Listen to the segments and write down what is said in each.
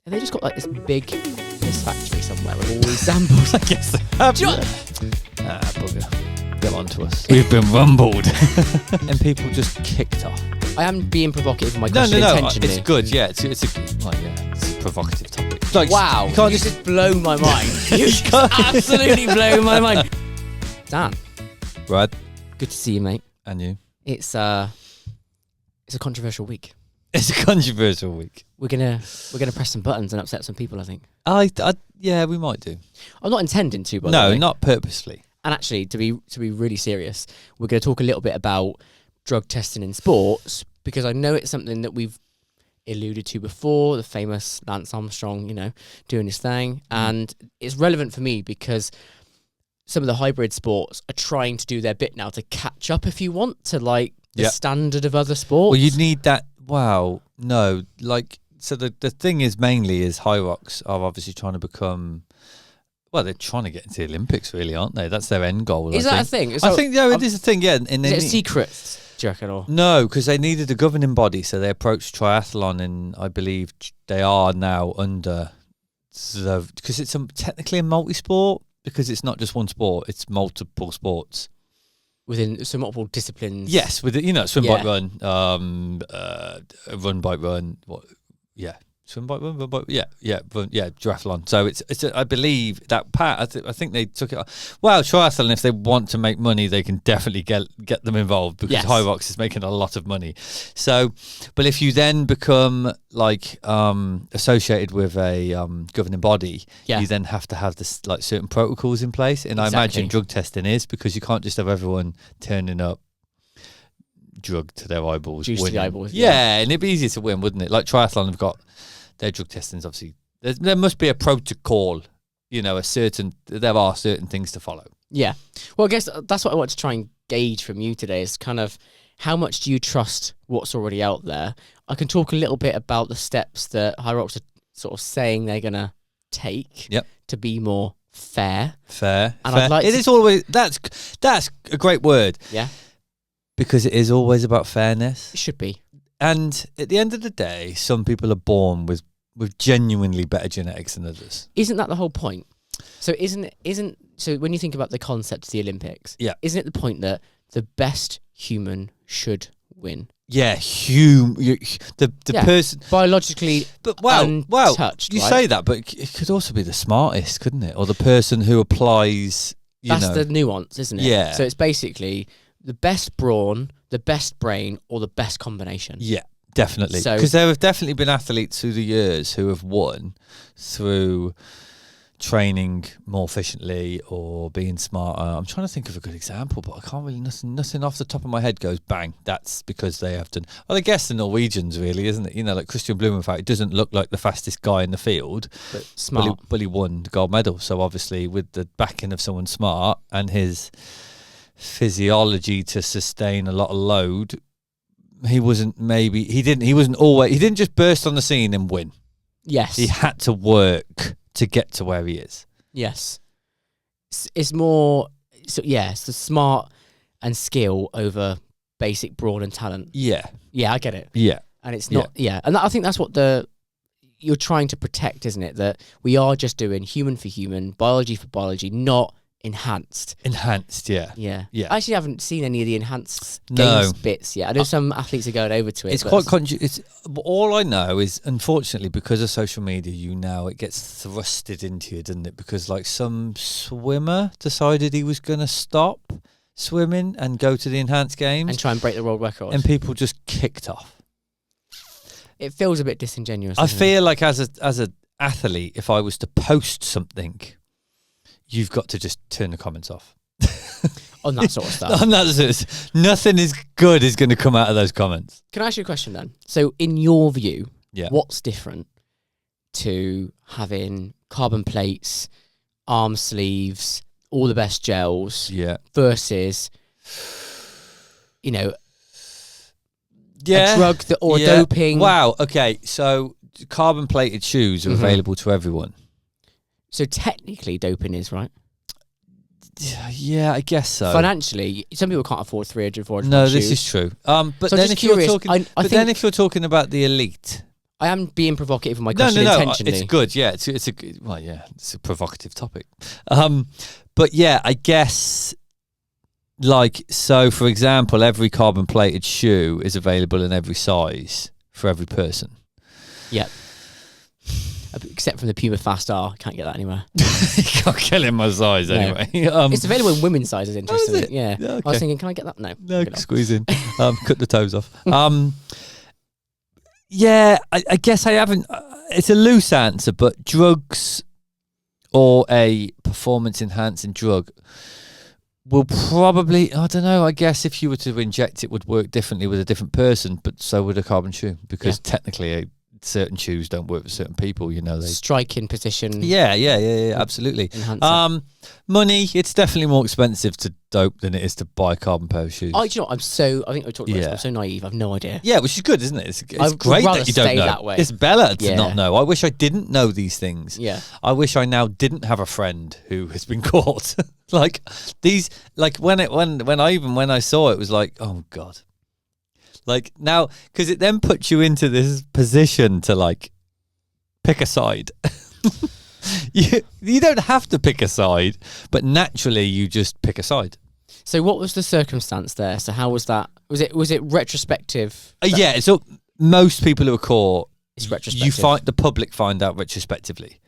Have they just got like this big piss factory somewhere with all these samples? I guess they have. Bugger. Get on to us. We've been rumbled. And people just kicked off. I am being provocative in my question intentionally. It's good, yeah. It's a provocative topic. Like, wow, you can't just blow my mind. You just absolutely blow my mind. Dan. Brad. Good to see you, mate. And you. It's a controversial week. It's a controversial week. We're gonna press some buttons and upset some people, I think. Yeah, we might do. I'm not intending to, by the No, way. not purposely. And actually, to be really serious, we're going to talk a little bit about drug testing in sports, because I know it's something that we've alluded to before, the famous Lance Armstrong, doing his thing. And it's relevant for me because some of the hybrid sports are trying to do their bit now to catch up, if you want, to like the standard of other sports. Well, you'd need that. Wow. No. So the thing is mainly is High Rocks are obviously trying to become... Well, they're trying to get into the Olympics, really, aren't they? That's their end goal. Is that a thing? I think it is a thing, yeah. Is it a secret, do you reckon? Or? No, because they needed a governing body, so they approached triathlon, and I believe they are now under... Because it's technically a multi-sport, because it's not just one sport, it's multiple sports. Within some multiple disciplines. Yes, with swim, bike, run, run, bike, run. Swim, bike, run, triathlon. So it's I believe that part. I think they took it. Well, triathlon, if they want to make money, they can definitely get them involved, because High Rocks is making a lot of money. So, but if you then become associated with a governing body, you then have to have this certain protocols in place. And I imagine drug testing is, because you can't just have everyone turning up drug to their eyeballs. Juice to the eyeballs. Yeah, and it'd be easier to win, wouldn't it? Like triathlon have got their drug testing, obviously. There must be a protocol, there are certain things to follow. Yeah. Well, I guess that's what I want to try and gauge from you today, is kind of how much do you trust what's already out there? I can talk a little bit about the steps that High Rocks are sort of saying they're going to take to be more fair. And I'd like is always, that's a great word. Yeah. Because it is always about fairness. It should be. And at the end of the day, some people are born with genuinely better genetics than others. Isn't that the whole point? So so when you think about the concept of the Olympics, isn't it the point that the best human should win? Yeah, the person biologically, but untouched. You say that, but it could also be the smartest, couldn't it? Or the person who applies. That's the nuance, isn't it? Yeah. So it's basically the best brawn, the best brain, or the best combination. Yeah, definitely. Because there have definitely been athletes through the years who have won through training more efficiently or being smarter. I'm trying to think of a good example, but I can't really, nothing off the top of my head goes bang. That's because they have done. Well, I guess the Norwegians, really, isn't it? Like Christian Blumenfeld, it doesn't look like the fastest guy in the field, but smart. But he won the gold medal. So obviously, with the backing of someone smart and his physiology to sustain a lot of load, he didn't just burst on the scene and win. Yes, he had to work to get to where he is. Yes, it's more it's the smart and skill over basic brawn and talent. Yeah, I get it. Yeah, and it's not and I think that's what you're trying to protect, isn't it? That we are just doing human for human, biology for biology, not enhanced. Yeah. I actually haven't seen any of the enhanced games bits yet. I know some athletes are going over to it. It's quite it's all I know is, unfortunately, because of social media, it gets thrusted into you, doesn't it? Because like some swimmer decided he was going to stop swimming and go to the enhanced games and try and break the world record, and people just kicked off. It feels a bit disingenuous. I feel like as an athlete, if I was to post something, you've got to just turn the comments off. On that sort of stuff. On that sort of, nothing is good is going to come out of those comments. Can I ask you a question then? So in your view, what's different to having carbon plates, arm sleeves, all the best gels, versus, a drug or doping? Wow, okay, so carbon plated shoes are available to everyone. So technically doping is, right? Yeah, I guess so. Financially, some people can't afford 300, 400 No, shoes. this is true. But so then if you're talking, then if you're talking about the elite, I am being provocative with my No, question no, no. intentionally. It's good. Yeah, it's a good. Well, yeah, it's a provocative topic. But yeah, I guess like so. For example, every carbon plated shoe is available in every size for every person. Yeah. Except from the Puma Fast R, can't get that anywhere. You can't get in my size anyway. It's available in women's sizes. Interestingly, it? yeah. Yeah, I was okay. thinking, can I get that? No, No, good luck. squeeze in. Cut the toes off. Yeah, I guess I haven't. It's a loose answer, but drugs or a performance enhancing drug will probably, I don't know, I guess if you were to inject it would work differently with a different person, but so would a carbon shoe because technically certain shoes don't work for certain people, you know. They Striking position. Yeah, absolutely. Enhancer. Money, it's definitely more expensive to dope than it is to buy a carbon pair of shoes. Do you know what? I think we talked about this. I'm so naive. I've no idea. Yeah, which is good, isn't it? It's I'd great rather that you don't stay know. that way. It's better to Yeah. not know. I wish I didn't know these things. Yeah. I wish I now didn't have a friend who has been caught. Like these, like when I saw it, it was like, oh God. Like now, because it then puts you into this position to like pick a side. You don't have to pick a side, but naturally you just pick a side. So what was the circumstance there? So how was that? Was it retrospective? Yeah, so most people who are caught, It's retrospective. you find the public find out retrospectively.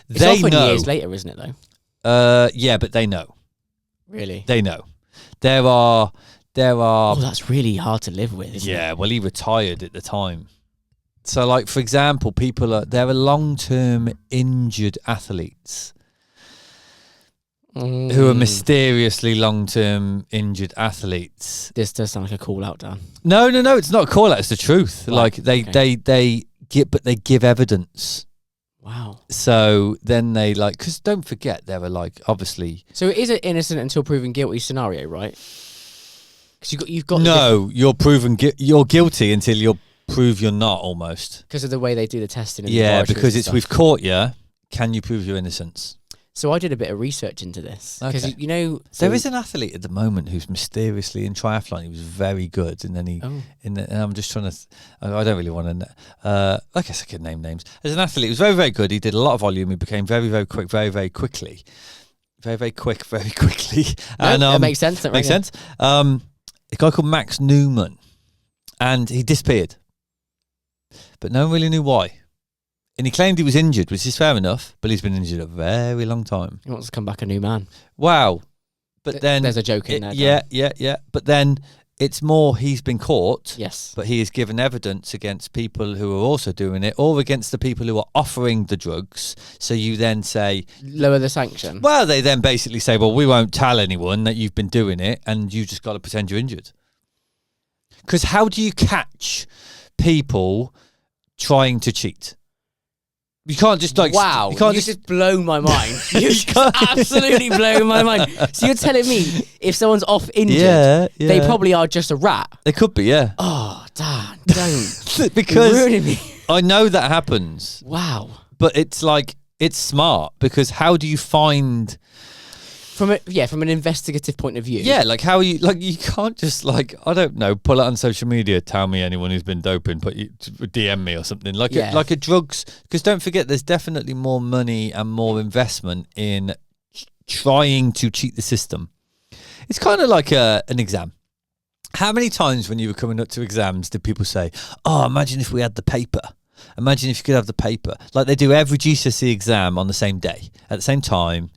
It's They often know. years later, isn't it though? Yeah, but they know. Really? They know. There are. Oh, that's really hard to live with, isn't it? Yeah, well, he retired at the time. So, like for example, there are long-term injured athletes who are mysteriously long-term injured athletes. This does sound like a call out, Dan. No, it's not a call out. It's the truth. Right, Like they give evidence. Wow. So then they because don't forget there are like obviously. So it is an innocent until proven guilty scenario, right? Because you've got No, you're proven you're guilty until you're prove you're not almost. because of the way they do the testing. And the Yeah, laboratories because and it's stuff. we've caught you. Can you prove your innocence? So I did a bit of research into this because Okay. you know There is an athlete at the moment who's mysteriously in triathlon. He was very good, and then and I'm just trying to. I don't really want to. I guess I could name names. There's an athlete who was very, very good. He did a lot of volume. He became very, very quick, very, very quickly, very, very quick, very quickly. And that makes sense. makes sense. A guy called Max Newman, and he disappeared, but no one really knew why. And he claimed he was injured, which is fair enough, but he's been injured a very long time. He wants to come back a new man. Wow. But then there's a joke in there. Yeah. But then it's more he's been caught. Yes. But he has given evidence against people who are also doing it, or against the people who are offering the drugs. So you then say, Lower the sanction. well, they then basically say, well, we won't tell anyone that you've been doing it, and you just got to pretend you're injured. Because how do you catch people trying to cheat? You can't just Wow, You can't just blown my mind. You just can't- absolutely blown my mind. So you're telling me if someone's off injured, they probably are just a rat? They could be, yeah. Oh, Dan, don't. Because You're ruining me. I know that happens, Wow. but it's like it's smart because how do you find? From an investigative point of view. Yeah, like how are you you can't just I don't know, pull it on social media, tell me anyone who's been doping, DM me or something like a drugs, because don't forget there's definitely more money and more investment in trying to cheat the system. It's kind of like an exam. How many times when you were coming up to exams did people say, "Oh, imagine if we had the paper. Imagine if you could have the paper." Like they do every GCSE exam on the same day at the same time,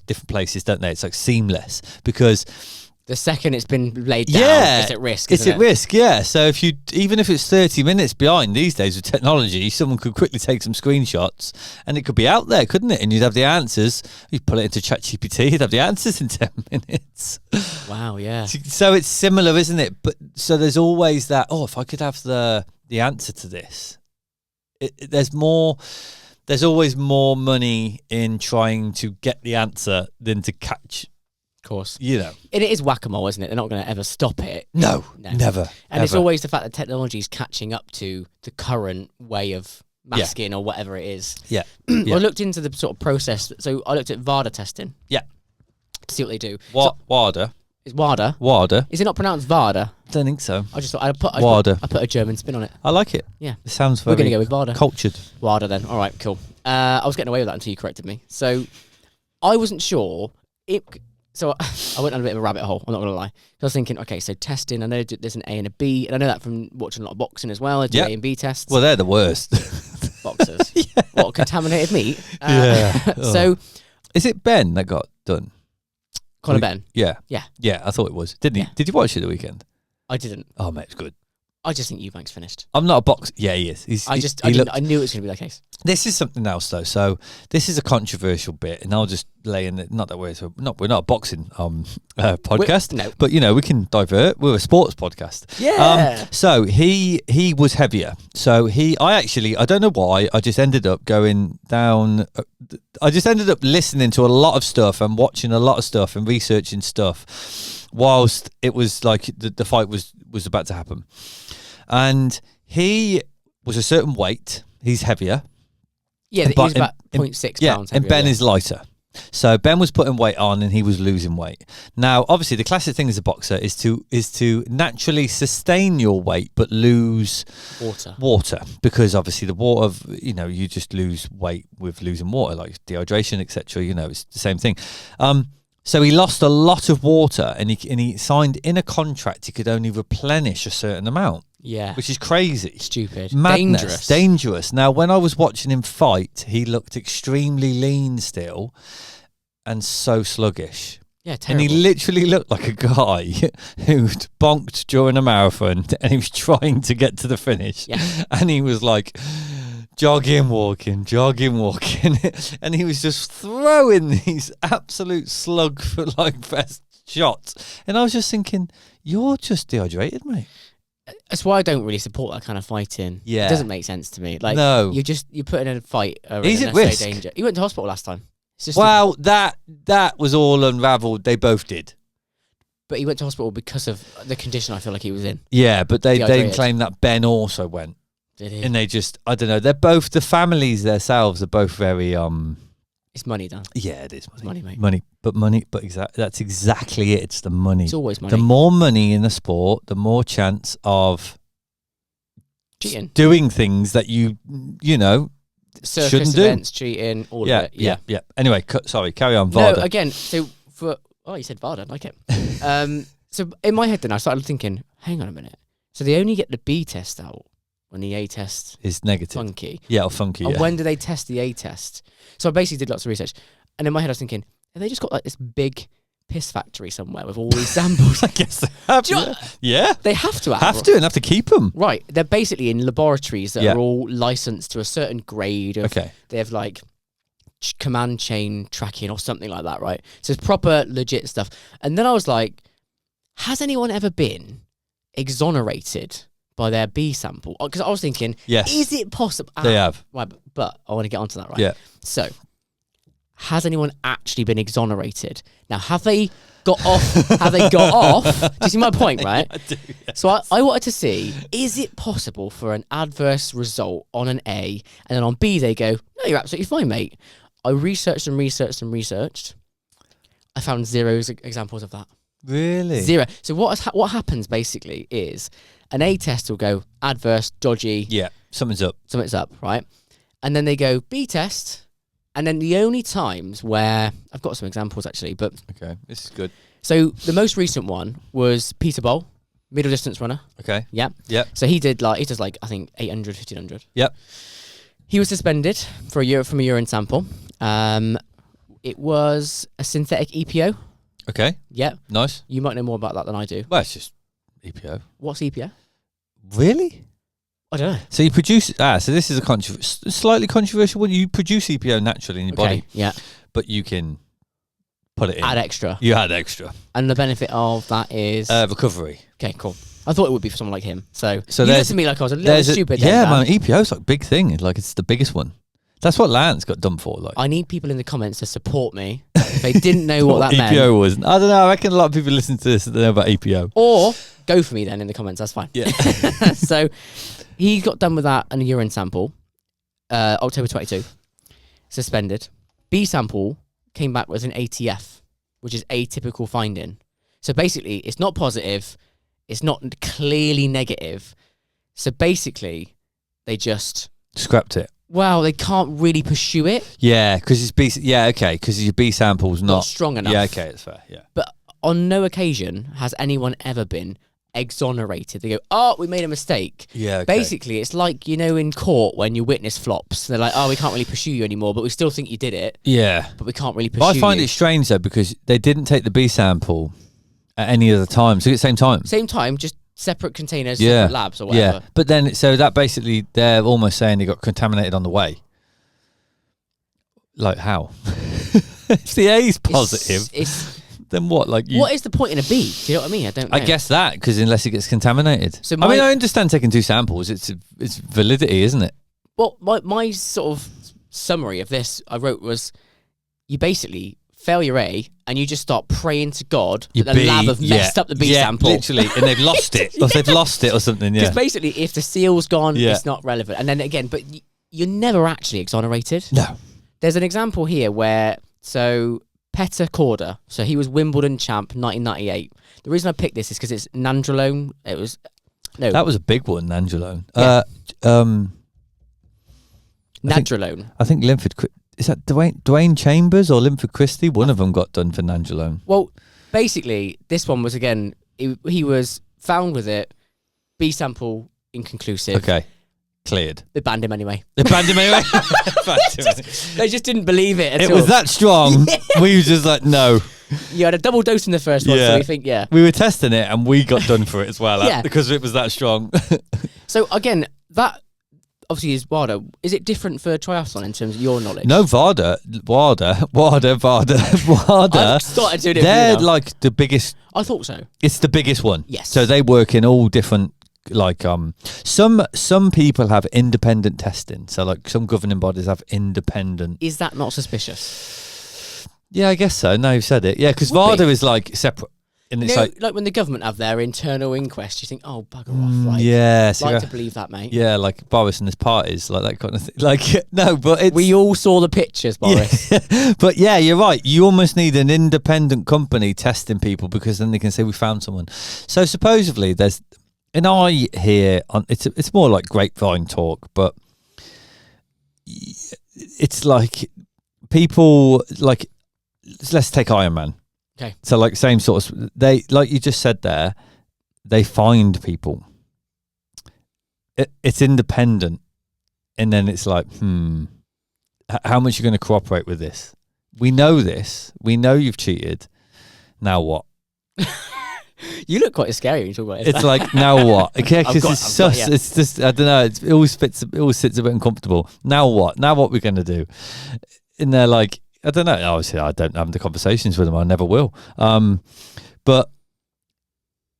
different places, don't they? It's like seamless because the second it's been laid down, it's at risk. It's at risk, yeah. So even if it's 30 minutes behind these days with technology, someone could quickly take some screenshots and it could be out there, couldn't it? And you'd have the answers. You'd put it into ChatGPT, you'd have the answers in 10 minutes. Wow, yeah. So it's similar, isn't it? But so there's always that, if I could have the answer to this. There's always more money in trying to get the answer than to catch. Of course. And it is whack-a-mole, isn't it? They're not going to ever stop it. No, never. And it's always the fact that technology is catching up to the current way of masking or whatever it is. Yeah. I looked into the sort of process. So I looked at VADA testing. Yeah. To see what they do. WADA? It's WADA. WADA. Is it not pronounced VADA? Don't think so. I just thought I put a German spin on it. I like it. Yeah. It sounds very We're gonna go with VADA. cultured. WADA then. All right, cool. I was getting away with that until you corrected me. So I wasn't sure. So I went on a bit of a rabbit hole. I'm not gonna lie. I was thinking, okay, so testing. I know there's an A and a B, and I know that from watching a lot of boxing as well. I do A and B tests. Well, they're the worst. Boxers. Yeah. What, contaminated meat? Yeah. So is it Ben that got done? Conor Ben. Yeah. Yeah. Yeah, I thought it was. Didn't he? Yeah. Did you watch it the weekend? I didn't. Oh, mate, it's good. I just think Eubank's finished. I'm not a boxer. Yeah, he is. I knew it was going to be that case. This is something else, though. So this is a controversial bit, and I'll just lay in it. Not that we're not a boxing podcast, no. but we can divert. We're a sports podcast. Yeah. So he was heavier. So I don't know why. I just ended up going down. I just ended up listening to a lot of stuff and watching a lot of stuff and researching stuff, whilst it was like the fight was about to happen. And he was a certain weight. He's heavier. Yeah, he was about 0.6 pounds heavier. And Ben is lighter. So Ben was putting weight on and he was losing weight. Now, obviously, the classic thing as a boxer is to naturally sustain your weight but lose water, because obviously the water, you just lose weight with losing water, like dehydration, etc. It's the same thing. So he lost a lot of water, and he signed in a contract he could only replenish a certain amount. Yeah. Which is crazy. Stupid. Madness. Dangerous. Now, when I was watching him fight, he looked extremely lean still and so sluggish. Yeah, terrible. And he literally looked like a guy who'd bonked during a marathon and he was trying to get to the finish. Yeah. And he was like jogging, walking. And he was just throwing these absolute slug for fest shots. And I was just thinking, you're just dehydrated, mate. That's why I don't really support that kind of fighting. Yeah. It doesn't make sense to me. No. You're putting in a fight. He's at risk. Danger. He went to hospital last time. It's just that was all unravelled. They both did. But he went to hospital because of the condition I feel like he was in. Yeah, but they claim that Ben also went. Did he? And they just, I don't know, they're both, the families themselves are both very... It's money, Dan. Yeah, it is money. It's money, mate. That's exactly it. It's the money. It's always money. The more money in the sport, the more chance of cheating, doing things that circus shouldn't do. events, cheating, all of it. Yeah. Anyway, sorry, carry on. VADA. No, again, so you said VADA, I like it. So in my head then I started thinking, hang on a minute. So they only get the B test out when the A test is negative. Funky. Yeah, or funky. And yeah. when do they test the A test? So I basically did lots of research. And in my head I was thinking, have they just got this big piss factory somewhere with all these samples? I guess they have. Yeah. They have to and have to keep them. Right. They're basically in laboratories that are all licensed to a certain grade. They have command chain tracking or something like that, right? So it's proper legit stuff. And then I was like, has anyone ever been exonerated by their B sample? Because I was thinking, yes, is it possible? They have. Right, but I want to get onto that, right? Yeah. So, has anyone actually been exonerated? Now, have they got off? Have they got off? Do you see my point, right? I do, yes. So I wanted to see, is it possible for an adverse result on an A, and then on B they go, no, you're absolutely fine, mate. I researched. I found zero examples of that. Really? Zero. So what happens basically is an A test will go adverse, dodgy. Yeah, something's up, right? And then they go B test, and then the only times where I've got some examples actually, but okay, this is good. So the most recent one was Peter Bowl, middle distance runner. Okay. Yeah. Yep. So he does I think 800, 1500. Yep. He was suspended for a year from a urine sample. It was a synthetic EPO. Okay. Yeah. Nice. You might know more about that than I do. Well, it's just EPO. What's EPO? Really? I don't know. So you produce... so this is a slightly controversial one. You produce EPO naturally in your body. Yeah. But you can put it in. Add extra. You add extra. And the benefit of that is... recovery. Okay, cool. I thought it would be for someone like him. So you looked to me like I was a little stupid. Yeah, man, EPO's like a big thing. Like it's the biggest one. That's what Lance got done for. Like, I need people in the comments to support me if they didn't know what that meant. EPO was. I don't know. I reckon a lot of people listen to this that know about EPO. Or go for me then in the comments. That's fine. Yeah. So he got done with that and a urine sample, October 22, suspended. B sample came back with an ATF, which is atypical finding. So basically, it's not positive. It's not clearly negative. So basically, they just Scrapped it. well, they can't really pursue it. Yeah, because it's B. Yeah, okay, because your B sample's Not not strong enough. Yeah, okay, it's fair. Yeah. But on no occasion has anyone ever been exonerated. They go, oh, we made a mistake. Yeah. Okay. Basically, it's like, you know, in court when your witness flops. They're like, oh, we can't really pursue you anymore, but we still think you did it. Yeah. But we can't really pursue But I find you. it strange though because they didn't take the B sample at any other time. So at the same time. Same time, just separate containers, Yeah. separate labs or whatever. Yeah. But then so that basically they're almost saying they got contaminated on the way. Like how? If the A's positive, It's then what? Like you, what is the point in a B? Do you know what I mean? I don't know. I guess that because unless it gets contaminated. So I mean, my- I understand taking 2 samples. It's validity, isn't it? Well, my sort of summary of this I wrote was you basically fail your A and you just start praying to God Your that the B, lab have messed up the B sample. literally, and they've lost it, or they've lost it, or something. Yeah. Because basically, if the seal's gone, Yeah. it's not relevant. And then again, but you're never actually exonerated. No. There's an example here where, so Petter Korda, so he was Wimbledon champ 1998. The reason I picked this is because it's nandrolone. It was, no, That was a big one, Nandrolone. Yeah. I nandrolone. think Linford. Is that Dwayne Chambers or Linford Christie? One of them got done for Nandrolone. Well, basically, this one was, again, he was found with it, B sample inconclusive. Okay, cleared. They banned him anyway. They banned him anyway. They just didn't believe it at It all. was that strong. We were just like, no. You had a double dose in the first one, Yeah. so we think, yeah. We were testing it and we got done for it as well Yeah. because it was that strong. So again, that obviously is WADA. Is it different for triathlon in terms of your knowledge? No, WADA. I've started doing it. They're for you now. like the biggest. I thought so. It's the biggest one. Yes. So they work in all different. Like some people have independent testing. So like some governing bodies have independent. Is that not suspicious? Yeah, I guess so. Now you've said it. Yeah, because Would WADA be. is like separate. And it's You know, like like when the government have their internal inquest, you think, oh, bugger off. Like, yeah, so like to believe that, mate. yeah, like Boris and his parties, like that kind of thing. Like no, but it's We all saw the pictures, Boris. Yeah. But yeah, you're right. You almost need an independent company testing people because then they can say we found someone. So supposedly there's, and I hear on it's more like grapevine talk, but it's like people like let's take Iron Man. Okay. So like same sort of they like you just said there, they find people. It's independent, and then it's like how much are you going to cooperate with this? We know this. We know you've cheated. Now what? You look quite scary when you talk about it. It's like now what? Okay, because I've it's got- sus. yeah. It's just I don't know. It always fits. It always sits a bit uncomfortable. Now what? Now what we're gonna do? And they're like, I don't know. Obviously, I don't have the conversations with them. I never will. But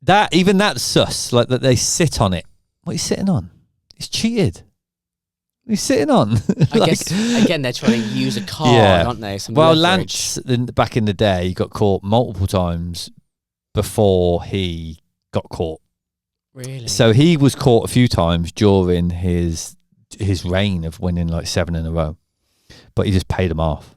that even that's sus. Like that they sit on it. What are you sitting on? He's cheated. What are you sitting on? I Like- guess, again, they're trying to use a card, Yeah. aren't they? Some Well, leverage. Lance, back in the day, he got caught multiple times before he got caught. Really? So he was caught a few times during his reign of winning like 7 in a row, but he just paid them off.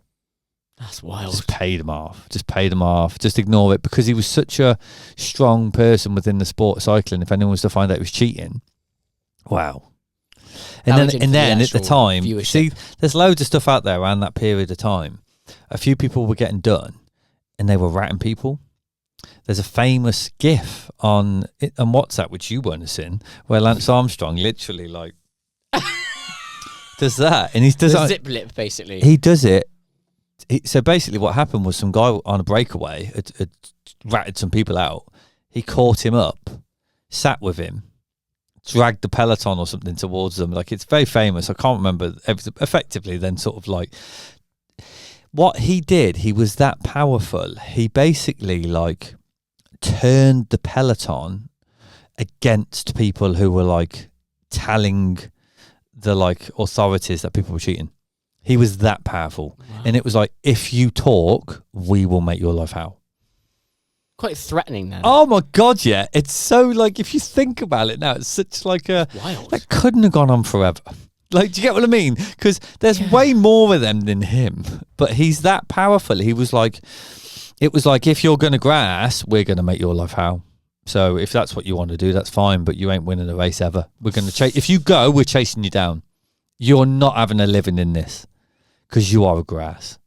That's wild. Just paid them off. Just paid them off. Just ignore it because he was such a strong person within the sport of cycling. If anyone was to find out he was cheating, wow. And Damaging for then the at the actual time, viewership. see, there's loads of stuff out there around that period of time. A few people were getting done, and they were ratting people. There's a famous GIF on WhatsApp, which you won't have seen, where Lance Armstrong literally like does that, and he does The it. zip lip, basically. He does it. So basically, what happened was some guy on a breakaway had ratted some people out. He caught him up, sat with him, dragged the peloton or something towards them. Like it's very famous. I can't remember effectively. Then sort of like what he did. He was that powerful. He basically like turned the peloton against people who were like telling the like authorities that people were cheating. He was that powerful. Wow. And it was like, if you talk, we will make your life hell. Quite threatening then. Oh my God, yeah. It's so like, if you think about it now, it's such like a, Wild. that couldn't have gone on forever. Like, do you get what I mean? Because there's Yeah. way more of them than him, but he's that powerful. He was like, it was like, if you're going to grass, we're going to make your life hell. So if that's what you want to do, that's fine, but you ain't winning a race ever. We're going to chase. If you go, we're chasing you down. You're not having a living in this because you are a grass.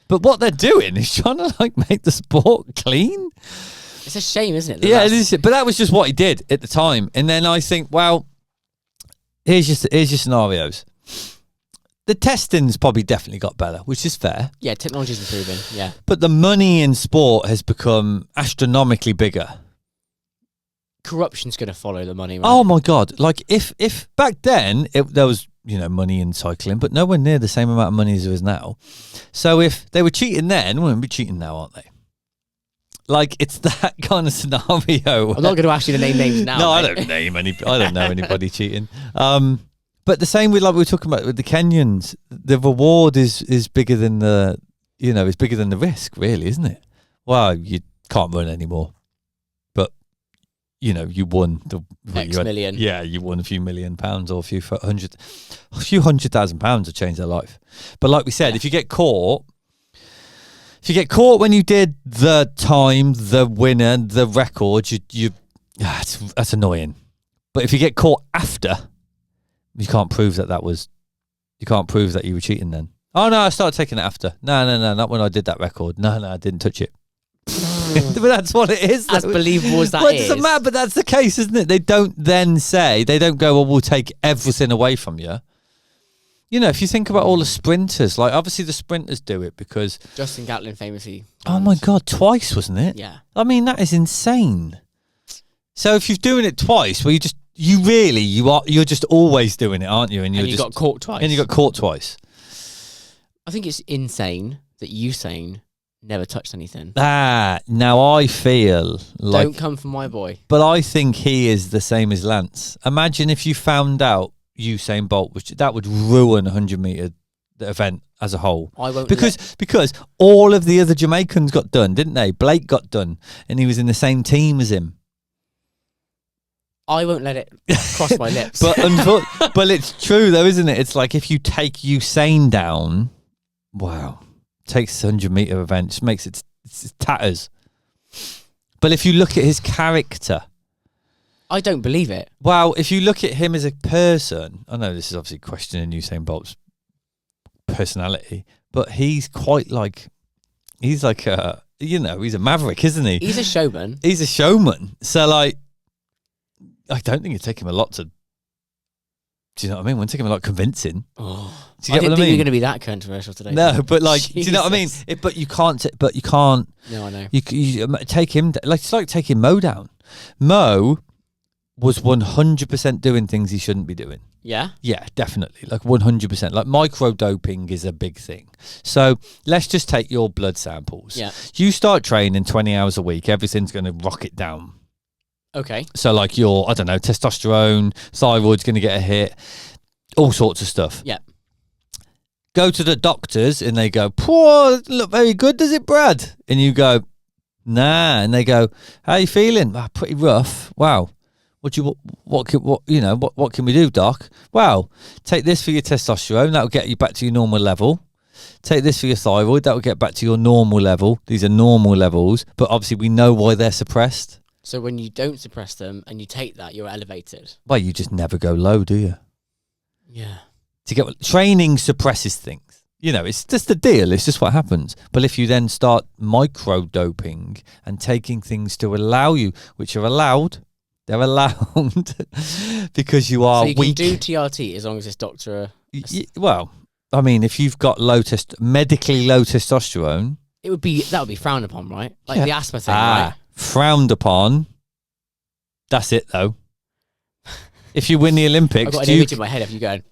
But what they're doing is trying to like make the sport clean. It's a shame, isn't it? Yeah, it is. But that was just what he did at the time. And then I think, well, here's your scenarios. The testing's probably definitely got better, which is fair. Yeah, technology's improving. Yeah. But the money in sport has become astronomically bigger. Corruption's going to follow the money, right? Oh my God. Like if back then there was, money in cycling, but nowhere near the same amount of money as there is now. So if they were cheating then, they wouldn't be cheating now, aren't they? Like, it's that kind of scenario. I'm not going to ask you to name names now. No, mate. I don't know anybody cheating. But the same with, like we were talking about with the Kenyans, the reward is bigger than is bigger than the risk, really, isn't it? Well, you can't run anymore. But, you won the X million. Yeah, you won a few £1,000,000 or a few £100,000 to change their life. But like we said, if you get caught when you did the time, the winner, the record, that's annoying. But if you get caught after, you can't prove you can't prove that you were cheating then. Oh no, I started taking it after. No, not when I did that record. No, I didn't touch it. But that's what it is. As believable as that well, is. It doesn't matter, but that's the case, isn't it? They don't go, well, we'll take everything away from you. If you think about all the sprinters, like obviously the sprinters do it because Justin Gatlin famously. Oh my God, twice, wasn't it? Yeah. I mean, that is insane. So if you're doing it twice, well, you're just always doing it, aren't you? And you got caught twice. And you got caught twice. I think it's insane that Usain never touched anything. Now I feel like... Don't come from my boy. But I think he is the same as Lance. Imagine if you found out Usain Bolt, that would ruin a 100-metre event as a whole. I won't because all of the other Jamaicans got done, didn't they? Blake got done, and he was in the same team as him. I won't let it cross my lips. But it's true though, isn't it? It's like if you take Usain down, wow, takes a 100-metre event, just makes it tatters. But if you look at his character, I don't believe it. Well, if you look at him as a person, I know this is obviously questioning Usain Bolt's personality, but he's quite like, he's a maverick, isn't he? He's a showman. He's a showman. So like, I don't think it'd take him a lot to, do you know what I mean? It wouldn't take him a lot convincing. Oh, do you get I didn't what think I mean? you were going to be that controversial today. No, but like, do you know what I mean? But you can't. No, I know. You take him, like, it's like taking Mo down. Mo was 100% doing things he shouldn't be doing. Yeah? Yeah, definitely. Like 100%. Like micro-doping is a big thing. So let's just take your blood samples. Yeah. You start training 20 hours a week, everything's going to rocket down. Okay. So like your, I don't know, testosterone, thyroid's going to get a hit, all sorts of stuff. Yeah. Go to the doctors and they go, "Poor, doesn't look very good, does it, Brad?" And you go, "Nah." And they go, "How you feeling?" "Pretty rough." "Wow. What can we do, doc?" "Well, take this for your testosterone. That'll get you back to your normal level. Take this for your thyroid. That'll get back to your normal level." These are normal levels, but obviously we know why they're suppressed. So when you don't suppress them and you take that, you're elevated. Well, you just never go low, do you? Yeah. Training suppresses things. It's just the deal. It's just what happens. But if you then start micro-doping and taking things to allow you, which are allowed, they're allowed because you are weak. So you weak. can do TRT as long as this doctor... Well, I mean, if you've got medically low testosterone... that would be frowned upon, right? Like the asthma thing, right? Frowned upon. That's it, though. If you win the Olympics... I've got an image in my head of you going...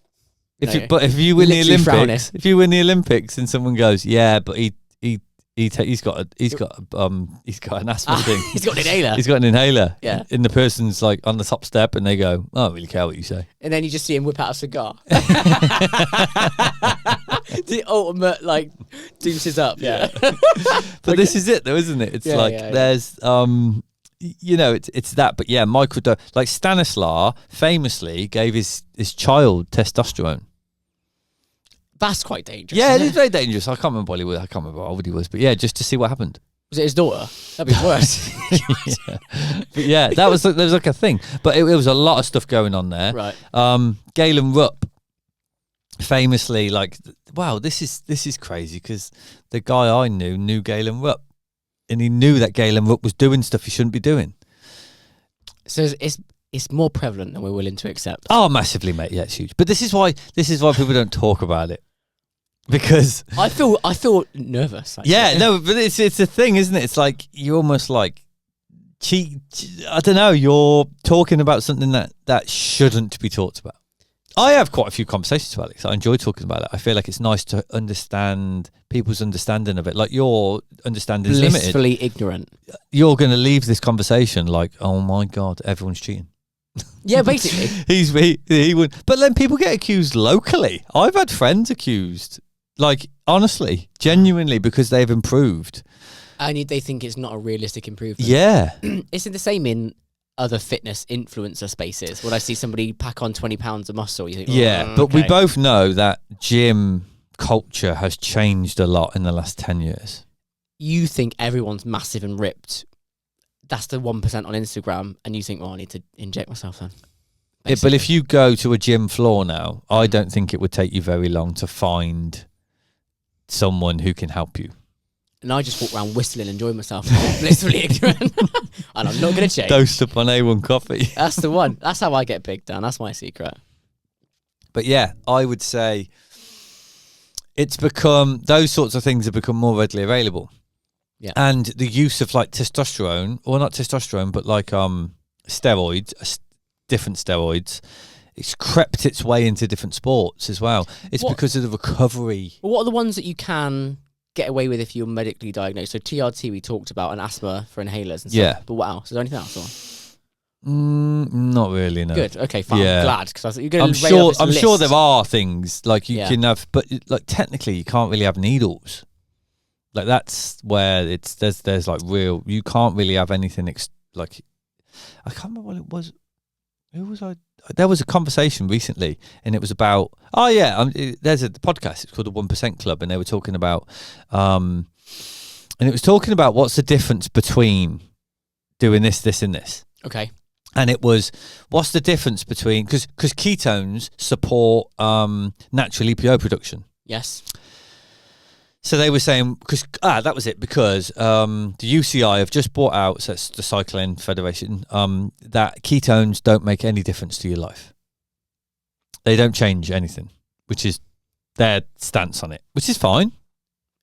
If you win the Olympics and someone goes, "Yeah, but he's got an asthma thing. He's got an inhaler. He's got an inhaler." Yeah. And the person's like on the top step and they go, "I don't really care what you say." And then you just see him whip out a cigar. The ultimate, like, deuces up. Yeah. But this is it though, isn't it? It's there's it's that, but yeah, like Stanislaw famously gave his child testosterone. That's quite dangerous. Yeah, it is very dangerous. I can't remember how old he was, but yeah, just to see what happened. Was it his daughter? That'd be worse. Yeah. But yeah, there was like a thing. But it was a lot of stuff going on there. Right. Galen Rupp, famously, like, wow, this is crazy because the guy I knew Galen Rupp, and he knew that Galen Rupp was doing stuff he shouldn't be doing. So it's more prevalent than we're willing to accept. Oh, massively, mate. Yeah, it's huge. But this is why people don't talk about it. Because I feel nervous. Actually. Yeah, no, but it's a thing, isn't it? It's like you're almost like I don't know. You're talking about something that shouldn't be talked about. I have quite a few conversations about it. I enjoy talking about it. I feel like it's nice to understand people's understanding of it. Like your understanding is limited. Blissfully ignorant. You're going to leave this conversation like, oh my god, everyone's cheating. Yeah, basically. he would, but then people get accused locally. I've had friends accused. Like, honestly, genuinely, because they've improved. And they think it's not a realistic improvement. Yeah. It's the same in other fitness influencer spaces. When I see somebody pack on 20 pounds of muscle, you think, yeah, but okay. we both know that gym culture has changed a lot in the last 10 years. You think everyone's massive and ripped. That's the 1% on Instagram. And you think, well, I need to inject myself then. Yeah, but if you go to a gym floor now, I don't think it would take you very long to find someone who can help you. And I just walk around whistling, enjoying myself, blissfully ignorant. And I'm not going to change. Dosed up on A1 coffee. That's the one. That's how I get big, Dan. That's my secret. But yeah, I would say it's become, those sorts of things have become more readily available. Yeah. And the use of like testosterone, or not testosterone, but like steroids, different steroids, it's crept its way into different sports as well. It's because of the recovery. Well, what are the ones that you can get away with if you're medically diagnosed? So TRT we talked about, and asthma for inhalers and stuff. Yeah. But what else? Is there anything else? Not really, no. Good. Okay, fine. Yeah. I'm glad, because I thought you're going to I'm sure there are things like you can have, but like technically you can't really have needles. Like that's where there's like real, you can't really have anything like, I can't remember what it was. Who was I? There was a conversation recently, and it was about, there's a podcast, it's called the 1% Club, and they were talking about, and it was talking about what's the difference between doing this, this, and this. Okay. And it was, what's the difference between, because ketones support natural EPO production. Yes. So they were saying, that was it, because the UCI have just brought out, so it's the Cycling Federation, that ketones don't make any difference to your life. They don't change anything, which is their stance on it, which is fine.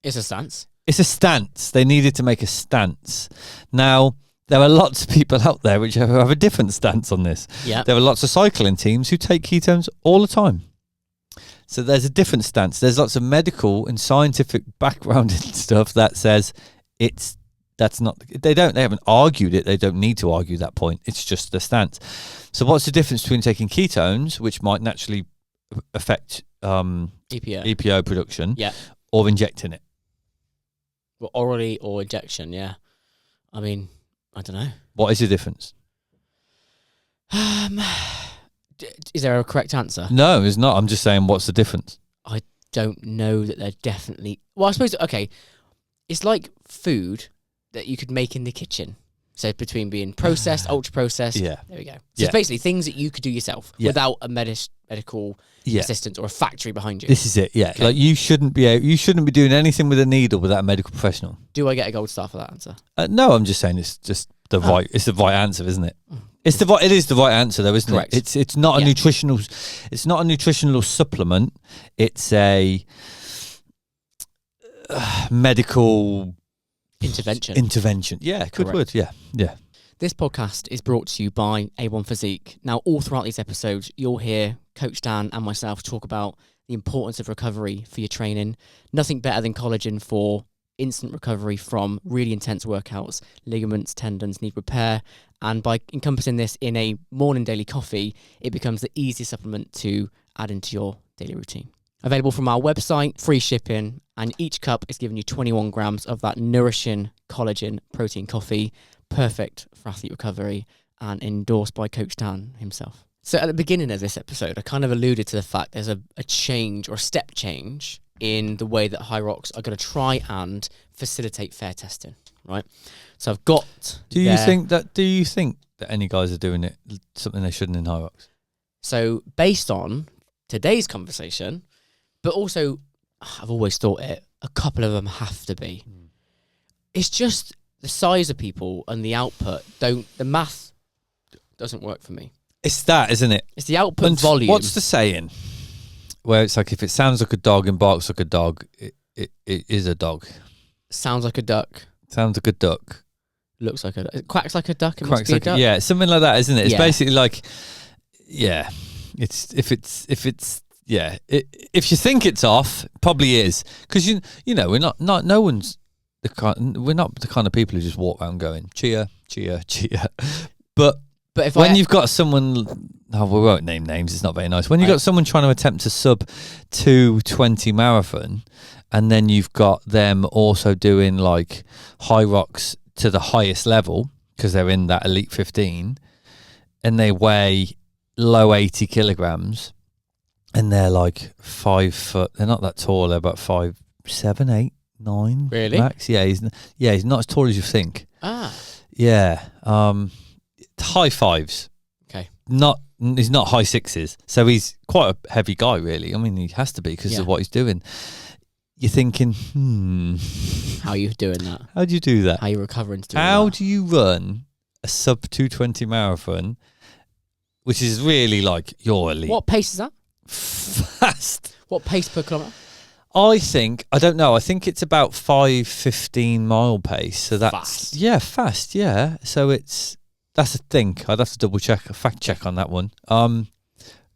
It's a stance. It's a stance. They needed to make a stance. Now, there are lots of people out there which have a different stance on this. Yeah. There are lots of cycling teams who take ketones all the time. So there's a different stance. There's lots of medical and scientific background and stuff that says they haven't argued it. They don't need to argue that point. It's just the stance. So what's the difference between taking ketones, which might naturally affect EPO production, or injecting it? Well, orally or injection, yeah. I mean, I don't know. What is the difference? Is there a correct answer? No, it's not. I'm just saying, what's the difference? I don't know that they're definitely... Well, I suppose, okay, it's like food that you could make in the kitchen. So between being processed, ultra-processed, there we go. So it's basically things that you could do yourself without a medical assistant or a factory behind you. This is it, yeah. Okay. Like you shouldn't be doing anything with a needle without a medical professional. Do I get a gold star for that answer? No, I'm just saying it's just the right answer, isn't it? It is the right answer though, isn't Correct. it? It's not a nutritional supplement. It's a medical intervention. Yeah, good word. Yeah. This podcast is brought to you by A1 Physique. Now, all throughout these episodes, you'll hear Coach Dan and myself talk about the importance of recovery for your training. Nothing better than collagen for instant recovery from really intense workouts. Ligaments, tendons need repair. And by encompassing this in a morning daily coffee, it becomes the easiest supplement to add into your daily routine. Available from our website, free shipping, and each cup is giving you 21 grams of that nourishing collagen protein coffee, perfect for athlete recovery, and endorsed by Coach Dan himself. So at the beginning of this episode, I kind of alluded to the fact there's a change or a step change in the way that High Rocks are going to try and facilitate fair testing. right? So I've got. Do you think that any guys are doing it something they shouldn't in high rocks? So based on today's conversation, but also I've always thought a couple of them have to be. It's just the size of people and the output the math doesn't work for me. It's that, isn't it? It's the output And volume. What's the saying? Where it's like, if it sounds like a dog and barks like a dog, it is a dog. Sounds like a duck. Sounds like a duck. Looks like a duck. It quacks like a duck. It Quacks must be like a duck. Yeah, something like that, isn't it? It's Yeah. basically like, yeah. If you think it's off, probably is, because you know we're not no one's we're not the kind of people who just walk around going cheer, cheer, cheer. But if when you've got someone, we won't name names, it's not very nice. When you've got someone trying to attempt to sub 2:20 marathon, and then you've got them also doing like high rocks to the highest level because they're in that elite 15, and they weigh low 80 kilograms, and they're like 5 foot. They're not that tall. They're about 5'7", 8, 9 Really? max. Yeah, he's not as tall as you think. Yeah. High fives. Okay. He's not high sixes. So he's quite a heavy guy, really. I mean, he has to be because of what he's doing. You're thinking, how are you doing that? how do you do that? How are you recovering to do How that? do you run a sub 2:20 marathon, which is really like your elite? What pace is that? Fast. What pace per kilometre? I don't know. I think it's about 5:15 mile pace. So that's Fast. Yeah, fast. Yeah. So that's a thing. I'd have to fact check on that one.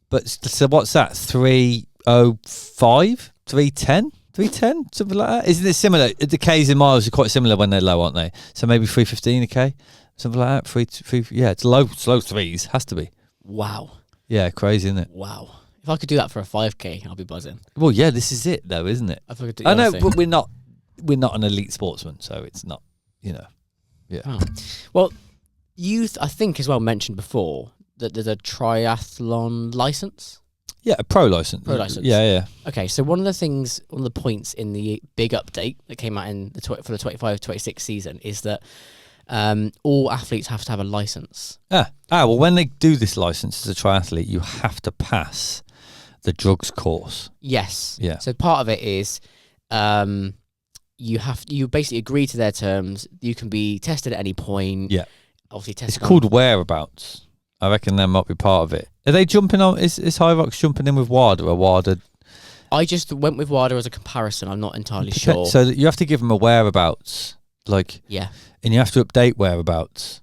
But so what's that? 3:05, 3:10, 3:10, something like that. Isn't it similar? The K's in miles are quite similar when they're low, aren't they? So maybe 3:15 a K, something like that. Three. Yeah, it's low threes. Has to be. Wow. Yeah, crazy, isn't it? Wow. If I could do that for a 5K, I'll be buzzing. Well, yeah, this is it though, isn't it? If I could do, I know, honestly. but we're not an elite sportsman, so it's not, Yeah. Oh. Well, I think as well mentioned before that there's a triathlon license. Yeah, a pro license. Pro license. Yeah. Okay, so one of the points in the big update that came out in for the 25-26 season is that all athletes have to have a license. Well, when they do this license as a triathlete, you have to pass the drugs course. Yes. Yeah. So part of it is you basically agree to their terms. You can be tested at any point. Yeah. Obviously tested. It's called whereabouts. I reckon that might be part of it. Are they jumping on? Is High Rocks jumping in with WADA or WADA? I just went with WADA as a comparison. I'm not entirely sure. So that you have to give them a whereabouts, Yeah. and you have to update whereabouts.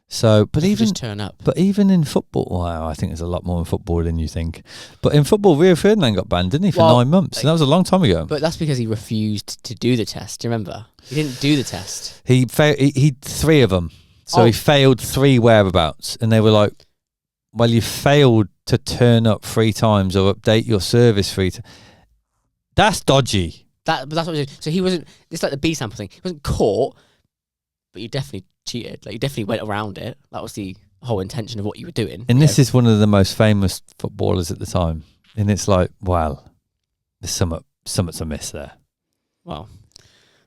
So, but even just turn up. But even in football, wow, I think there's a lot more in football than you think. But in football, Rio Ferdinand got banned, didn't he, for 9 months? And that was a long time ago. But that's because he refused to do the test. Do you remember? He didn't do the test. He 3 of them. So he failed 3 whereabouts. And they were like, well, you failed to turn up 3 times or update your service 3 times. That's dodgy. But that's what it is. So he wasn't, it's like the B sample thing. He wasn't caught, but you definitely cheated. Like, you definitely went around it. That was the whole intention of what you were doing. And this is one of the most famous footballers at the time. And it's like, wow, there's something's amiss there. Well,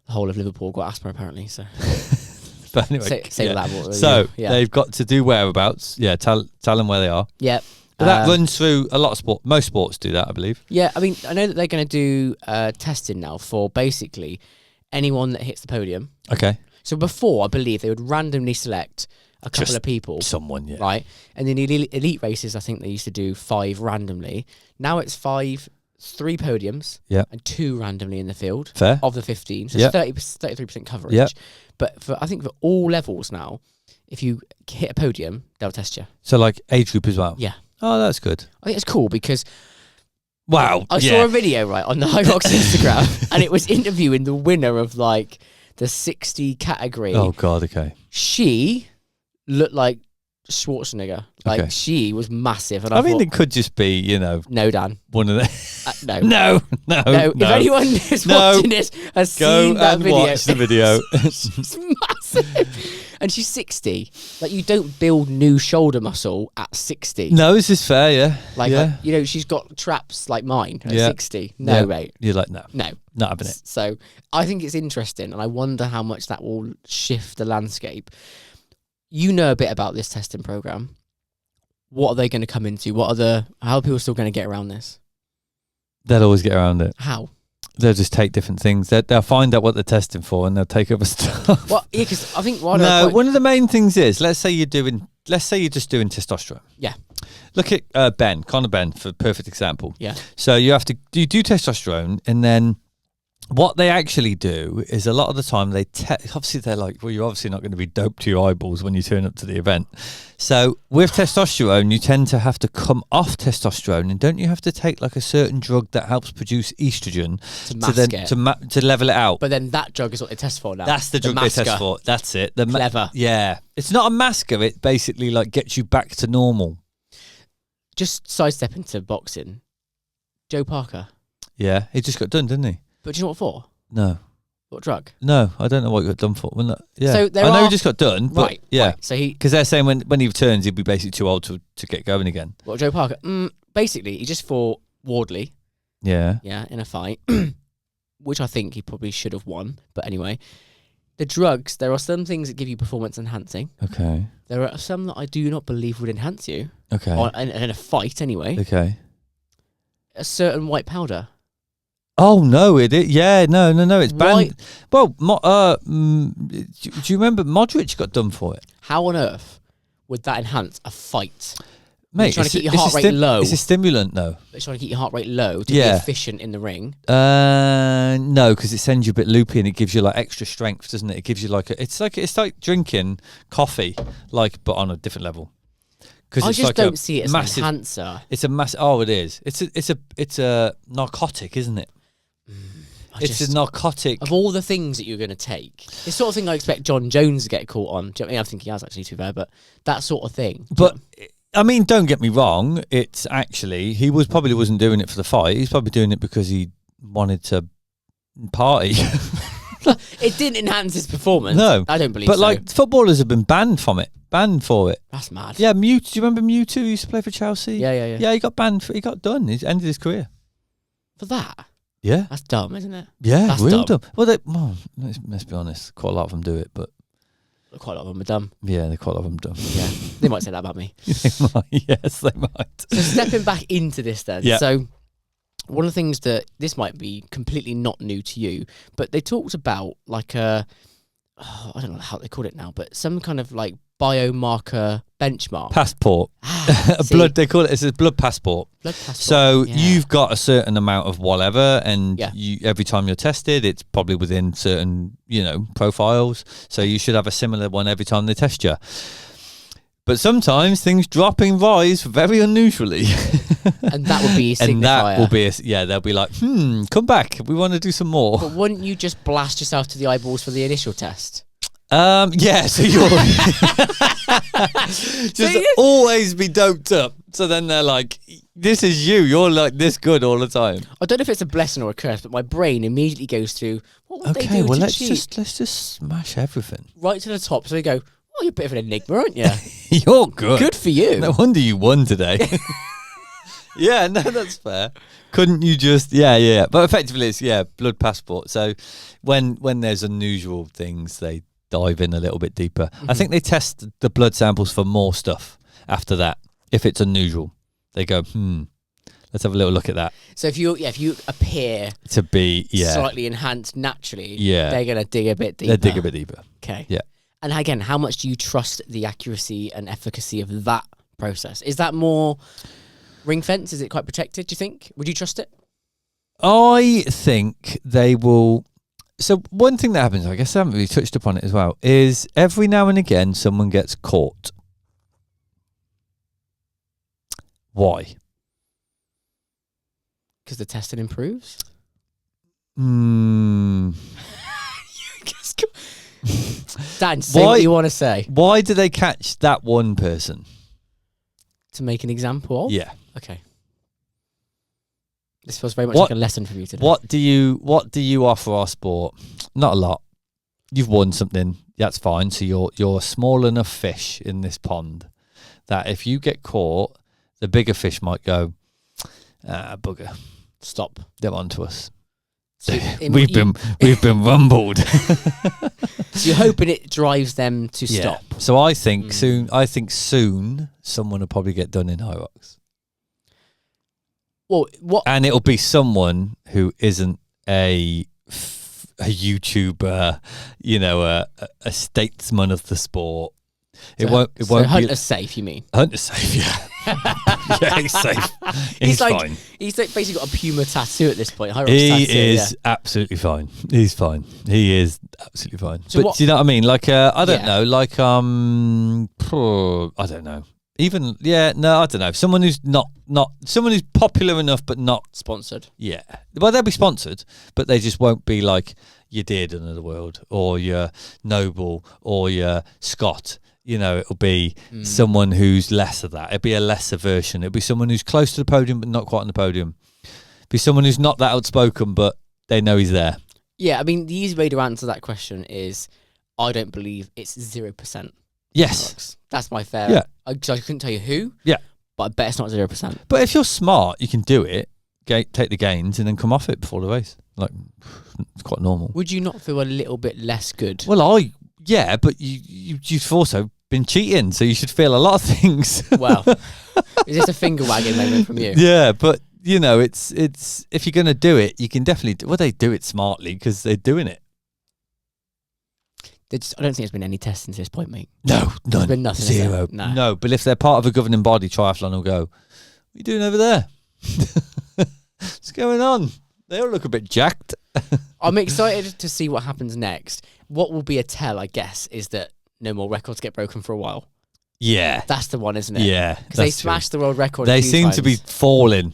the whole of Liverpool got asthma apparently, so. But anyway, say that. So they've got to do whereabouts. Yeah, tell them where they are. Yeah. But that runs through a lot of sport. Most sports do that, I believe. Yeah, I mean, I know that they're going to do testing now for basically anyone that hits the podium. Okay. So before, I believe they would randomly select a couple of people. Someone, yeah. Right? And then the elite races, I think they used to do 5 randomly. Now it's 5, 3 podiums, and 2 randomly in the field. Fair. Of the 15. So it's 33% coverage. Yeah. But I think for all levels now, if you hit a podium, they'll test you. So like age group as well? Yeah. Oh, that's good. I think it's cool because I saw a video, right, on the High Rocks Instagram, and it was interviewing the winner of like the 60 category. Oh God, okay. She looked like Schwarzenegger. Like she was massive. And I mean, thought, it could just be, no, Dan. one of the. No. No. If anyone who's watching this has Go seen that and video, watch the video. it's massive. And she's 60. Like, you don't build new shoulder muscle at 60. No, this is fair, yeah. Like, yeah. you know, she's got traps like mine at Yeah. 60. No, Yeah. mate. You're like, no, No. not having it. So I think it's interesting, and I wonder how much that will shift the landscape. You know a bit about this testing program. What are they going to come into? How are people still going to get around this? They'll always get around it. How? They'll just take different things. They'll find out what they're testing for, and they'll take other stuff. Well, yeah, because I think one of the main things is, let's say you're just doing testosterone. Yeah. Look at Conor Ben, for a perfect example. Yeah. So you do testosterone, and then what they actually do is a lot of the time obviously they're like, well, you're obviously not going to be doped to your eyeballs when you turn up to the event. So with testosterone, you tend to have to come off testosterone, and don't you have to take like a certain drug that helps produce estrogen to level it out? But then that drug is what they test for now. That's the drug they test for. That's it. Clever. Yeah. It's not a masker. It basically like gets you back to normal. Just sidestep into boxing. Joe Parker. Yeah. He just got done, didn't he? But do you know what for? No. What drug? No, I don't know what he got done for. Well, no, yeah. So I know he just got done, but right, yeah. Right. So because they're saying when he returns, he'd be basically too old to get going again. What, Joe Parker? Basically, he just fought Wardley. Yeah. Yeah, in a fight, which I think he probably should have won. But anyway, the drugs, there are some things that give you performance enhancing. Okay. There are some that I do not believe would enhance you. Okay. In a fight, anyway. Okay. A certain white powder. Oh no! Yeah, no. It's banned. Well, do you remember Modric got done for it? How on earth would that enhance a fight? Mate, you're trying to keep your heart rate low. It's a stimulant, though. It's trying to keep your heart rate low to be efficient in the ring. No, because it sends you a bit loopy and it gives you like extra strength, doesn't it? It gives you like it's like drinking coffee, like but on a different level. I just don't see it as an enhancer. It's a massive. Oh, it is. It's a narcotic, isn't it? It's a narcotic. Of all the things that you're going to take, the sort of thing I expect John Jones to get caught on. Do you know what I mean? I think he has actually, too bad, but that sort of thing. But I mean, don't get me wrong. It's actually probably wasn't doing it for the fight. He's probably doing it because he wanted to party. It didn't enhance his performance. No, I don't believe. But so. like footballers have been banned for it. That's mad. Yeah, Do you remember Mewtwo? He used to play for Chelsea. Yeah. Yeah, he got banned. He got done. He ended his career For that. Yeah. That's dumb, isn't it? Yeah, that's real dumb. Well, let's be honest. Quite a lot of them do it, but quite a lot of them are dumb. Yeah, quite a lot of them dumb. Yeah, they might say that about me. They might. Yes, they might. So stepping back into this then. Yeah. So one of the things that this might be completely not new to you, but they talked about like I don't know how they called it now, but some kind of like biomarker benchmark. Passport. They call it, it's a blood passport. Blood passport. So you've got a certain amount of whatever, and Yeah. every time you're tested, it's probably within certain, profiles. So you should have a similar one every time they test you. But sometimes things drop and rise very unusually. And that would be a signifier. And that will be, they'll be like, come back. We want to do some more. But wouldn't you just blast yourself to the eyeballs for the initial test? Yeah, so you're just always be doped up. So then they're like, this is you. You're like this good all the time. I don't know if it's a blessing or a curse, but my brain immediately goes to, what would they do? Okay, well, let's just smash everything. Right to the top. So they go, oh, you're a bit of an enigma, aren't you? You're good. Good for you. No wonder you won today. Yeah, no, that's fair. Couldn't you just, yeah. But effectively it's, blood passport. So when there's unusual things, they dive in a little bit deeper. Mm-hmm. I think they test the blood samples for more stuff after that. If it's unusual, they go, let's have a little look at that. So if you appear to be slightly enhanced naturally, they're going to dig a bit deeper. They dig a bit deeper. Okay. Yeah. And again, how much do you trust the accuracy and efficacy of that process? Is that more ring fence? Is it quite protected, do you think? Would you trust it? I think they will. So one thing that happens, I guess I haven't really touched upon it as well, is every now and again someone gets caught. Why? Because the testing improves? Dan, say what you want to say. Why do they catch that one person? To make an example of? Yeah. Okay. This feels very much like a lesson for you today. What do you offer our sport? Not a lot. you've won something. That's fine. So you're a small enough fish in this pond that if you get caught, the bigger fish might go, bugger, Stop. they're onto us. So we've been rumbled. So you're hoping it drives them to stop. So I think soon someone will probably get done in high rocks. Well, what? And it'll be someone who isn't a YouTuber, a statesman of the sport. It won't Hunter's safe, you mean? Hunter's safe, yeah. Yeah, he's safe. He's fine. He's like basically got a puma tattoo at this point. He is absolutely fine. He's fine. He is absolutely fine. So but do you know what I mean? Like, I don't know. Like, I don't know. Even I don't know. Someone who's not someone who's popular enough but not sponsored. Yeah, well, they'll be sponsored, but they just won't be like your Dearden of the world or your Noble or your Scott. It'll be someone who's less of that. It'll be a lesser version. It'll be someone who's close to the podium but not quite on the podium. It'll be someone who's not that outspoken but they know he's there. Yeah, I mean, the easy way to answer that question is I don't believe it's 0%. Yes. That's my fair. Yeah. I couldn't tell you who. Yeah. But I bet it's not 0%. But if you're smart, you can do it, take the gains, and then come off it before the race. Like, it's quite normal. Would you not feel a little bit less good? Well, but you've also been cheating, so you should feel a lot of things. Well, is this a finger wagging moment from you? Yeah, but, it's if you're going to do it, you can definitely they do it smartly because they're doing it. I don't think there's been any testing to this point, mate. No, none. There's been nothing. Zero. No, but if they're part of a governing body, triathlon will go, what are you doing over there? What's going on? They all look a bit jacked. I'm excited to see what happens next. What will be a tell, I guess, is that no more records get broken for a while. Yeah. That's the one, isn't it? Yeah. Because they smashed the world record They seem to be falling.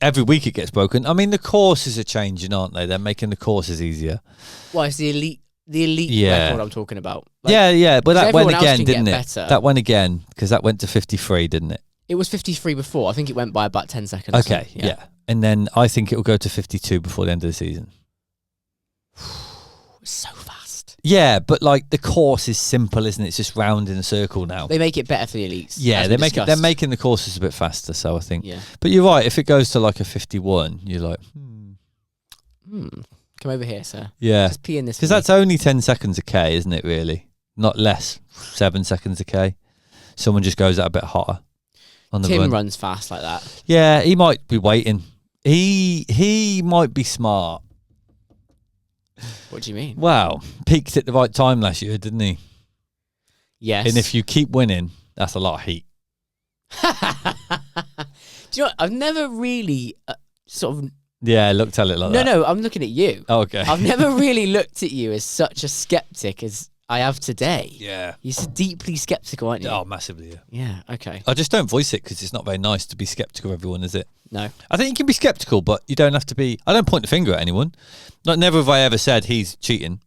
Every week it gets broken. I mean, the courses are changing, aren't they? They're making the courses easier. Well, it's the elite record I'm talking about. Like, yeah, but that went again, didn't it? Better. That went again because that went to 53, didn't it? It was 53 before. I think it went by about 10 seconds. Okay, yeah. And then I think it will go to 52 before the end of the season. It's so fast. Yeah, but like the course is simple, isn't it? It's just round in a circle now. They make it better for the elites. Yeah, they're making the courses a bit faster, so I think. Yeah. But you're right, if it goes to like a 51, you're like, Come over here, sir. Yeah. Just pee in this. Because that's only 10 seconds a K, isn't it, really? Not less. 7 seconds a K. Someone just goes out a bit hotter on the Tim run. runs fast like that. Yeah, he might be waiting. He might be smart. What do you mean? Wow. Peaked at the right time last year, didn't he? Yes. And if you keep winning, that's a lot of heat. Do you know what? I've never really sort of... Yeah, looked at it like that. No, I'm looking at you. Oh, okay. I've never really looked at you as such a skeptic as I have today. Yeah. You're so deeply skeptical, aren't you? Oh, massively, yeah. Yeah, okay. I just don't voice it because it's not very nice to be skeptical of everyone, is it? No. I think you can be skeptical, but you don't have to be... I don't point the finger at anyone. Never have I ever said he's cheating.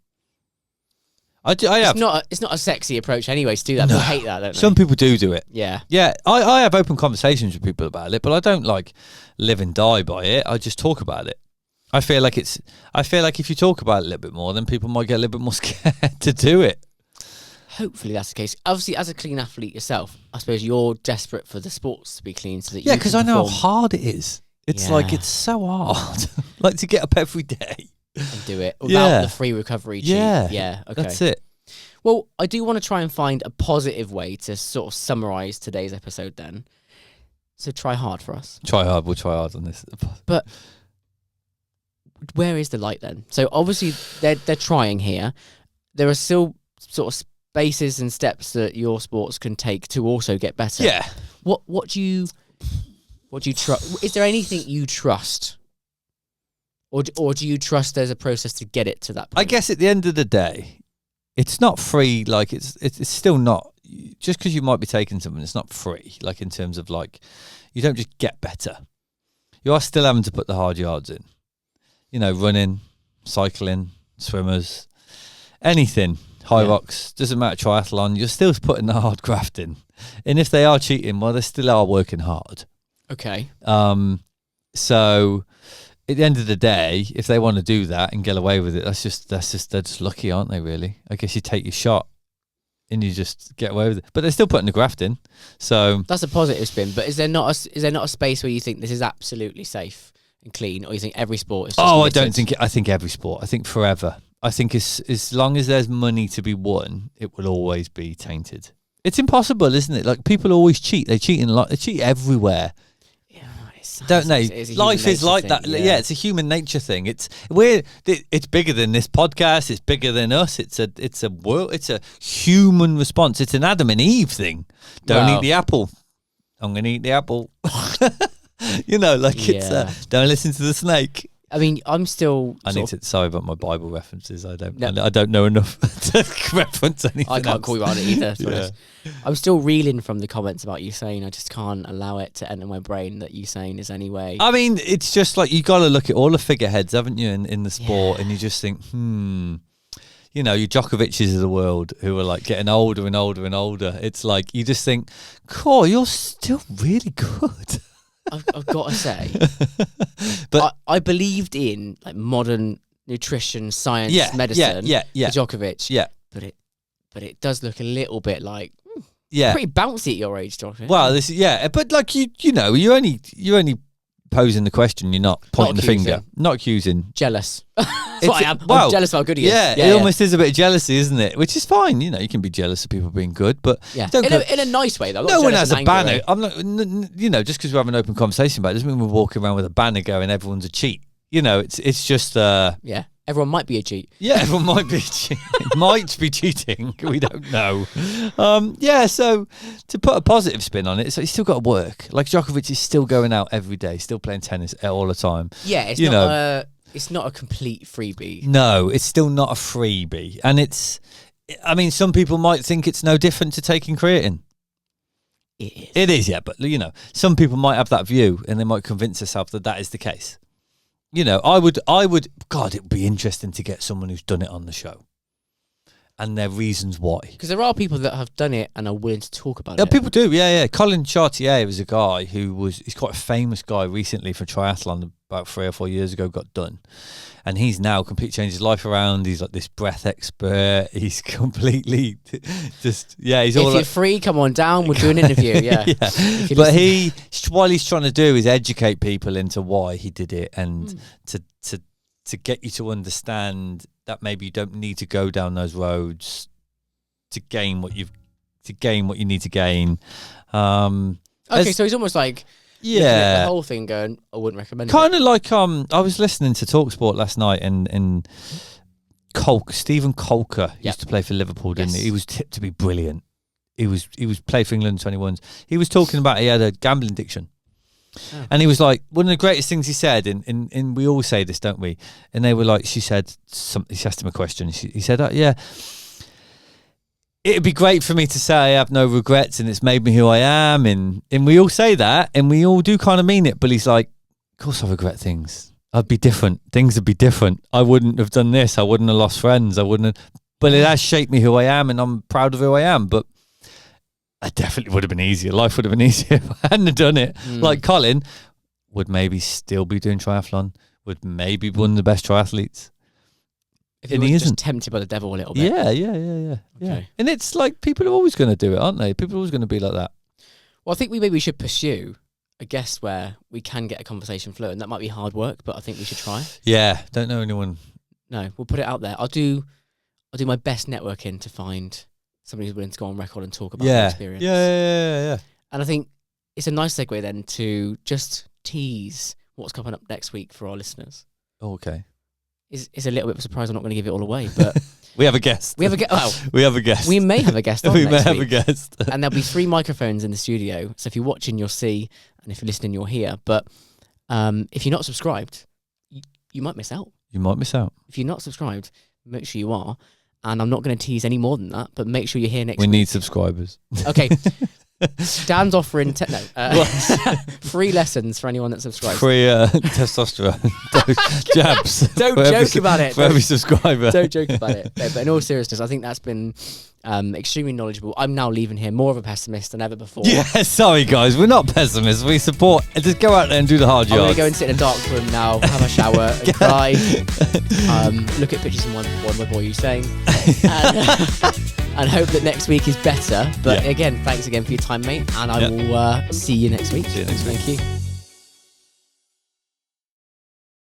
I have. It's not a sexy approach anyway to do that. No. People hate that, don't they? Some people do it. Yeah. Yeah, I have open conversations with people about it, but I don't like live and die by it. I just talk about it. I feel like if you talk about it a little bit more, then people might get a little bit more scared to do it. Hopefully that's the case. Obviously, as a clean athlete yourself, I suppose you're desperate for the sports to be clean so that yeah, because I know how hard it is. It's like it's so hard, like to get up every day and do it without the free recovery cheat. Yeah, okay, that's it. Well, I do want to try and find a positive way to sort of summarize today's episode. Then, so try hard for us. Try hard. We'll try hard on this. But where is the light then? So obviously they're trying here. There are still sort of spaces and steps that your sports can take to also get better. Yeah. What do you trust? Is there anything you trust, or do you trust there's a process to get it to that point? I guess at the end of the day, it's not free. Like it's still not. Just because you might be taking something, it's not free. Like in terms of like, you don't just get better. You are still having to put the hard yards in. You know, running, cycling, swimmers, anything, high rocks, doesn't matter, triathlon, you're still putting the hard graft in. And if they are cheating, well, they still are working hard. Okay. So at the end of the day, if they want to do that and get away with it, they're just lucky, aren't they? Really, I guess you take your shot and you just get away with it. But they're still putting the graft in, so that's a positive spin. But is there not a space where you think this is absolutely safe and clean, or you think every sport is? Just I littered? don't think it. I think every sport. I think forever. I think as long as there's money to be won, it will always be tainted. It's impossible, isn't it? Like, people always cheat. They cheat they cheat everywhere. Don't they? Life is like that. Yeah, it's a human nature thing. It's bigger than this podcast. It's bigger than us. It's a world. It's a human response. It's an Adam and Eve thing. Don't eat the apple. I'm gonna eat the apple. It's don't listen to the snake. I mean, I'm still. Sorry about my Bible references. I don't know enough to reference anything. I can't call you on it either. To be honest. I'm still reeling from the comments about Usain. I just can't allow it to enter my brain that Usain is any way. I mean, it's just like, you got to look at all the figureheads, haven't you, in the sport, and you just think, your Djokovic's of the world who are like getting older and older and older. It's like, you just think, cool, you're still really good. I've got to say, but I believed in like modern nutrition, science, medicine. Djokovic. But it does look a little bit like pretty bouncy at your age, Djokovic. Well, but like you're only posing the question. You're not pointing the finger, not accusing. Jealous. That's what I am. I'm jealous of how good he is. It almost is a bit of jealousy, isn't it? Which is fine. You can be jealous of people being good, but in a nice way though. No one has a banner. I'm not. Just because we have an open conversation about it doesn't mean we're walking around with a banner going, everyone's a cheat. It's just everyone might be a cheat. Yeah, everyone might be a cheat. Might be cheating. We don't know. So to put a positive spin on it, so he's still got to work. Like, Djokovic is still going out every day, still playing tennis all the time. Yeah, it's not a complete freebie. No, it's still not a freebie. And some people might think it's no different to taking creatine. It is, yeah. But, some people might have that view and they might convince themselves that is the case. I would, God, it would be interesting to get someone who's done it on the show and their reasons why. Because there are people that have done it and are willing to talk about it. People do, yeah. Colin Chartier was a guy he's quite a famous guy recently for triathlon, about 3 or 4 years ago, got done. And he's now completely changed his life around. He's like this breath expert. He's completely just, he's all. If you're free, come on down. We'll do an interview. Yeah. But what he's trying to do is educate people into why he did it, and to get you to understand that maybe you don't need to go down those roads to gain what you need to gain. So he's almost like. The whole thing going, I wouldn't recommend it. Kind of like, I was listening to TalkSport last night, and Stephen Colker used to play for Liverpool, didn't he? He was tipped to be brilliant. He was played for England 21s. He was talking about he had a gambling addiction. Oh. And he was like, one of the greatest things he said, and we all say this, don't we? And they were like, she asked him a question. He said, it'd be great for me to say I have no regrets and it's made me who I am. And we all say that and we all do kind of mean it. But he's like, of course I regret things. I'd be different. Things would be different. I wouldn't have done this. I wouldn't have lost friends. But it has shaped me who I am, and I'm proud of who I am. But I definitely would have been easier. Life would have been easier if I hadn't have done it. Like Colin would maybe still be doing triathlon, would maybe be one of the best triathletes. If he was just tempted by the devil a little bit. Yeah. Okay. And it's like, people are always going to do it, aren't they? People are always going to be like that. Well, I think we should pursue a guest where we can get a conversation flowing. That might be hard work, but I think we should try. Yeah, don't know anyone. No, we'll put it out there. I'll do my best networking to find somebody who's willing to go on record and talk about their experience. Yeah. And I think it's a nice segue then to just tease what's coming up next week for our listeners. Oh, okay. It's a little bit of a surprise. I'm not going to give it all away, but we have a guest. We have a guest. We may have a guest. We may have a guest, and there'll be 3 microphones in the studio. So if you're watching, you'll see, and if you're listening, you'll hear. But if you're not subscribed, you might miss out. You might miss out. If you're not subscribed, make sure you are. And I'm not going to tease any more than that. But make sure you're here next week. We need subscribers. Okay. Dan's offering free lessons for anyone that subscribes. Free testosterone jabs. Don't joke about it. For every subscriber. Don't joke about it. But in all seriousness, I think that's been extremely knowledgeable. I'm now leaving here more of a pessimist than ever before. Yeah, sorry guys, we're not pessimists. We support. Just go out there and do the hard I'm going yards. to go and sit in a dark room now, have a shower, and cry. Look at pictures of what were you saying, and hope that next week is better. But again, thanks again for your time, mate, and I will see you next week. See you next week. Thank you.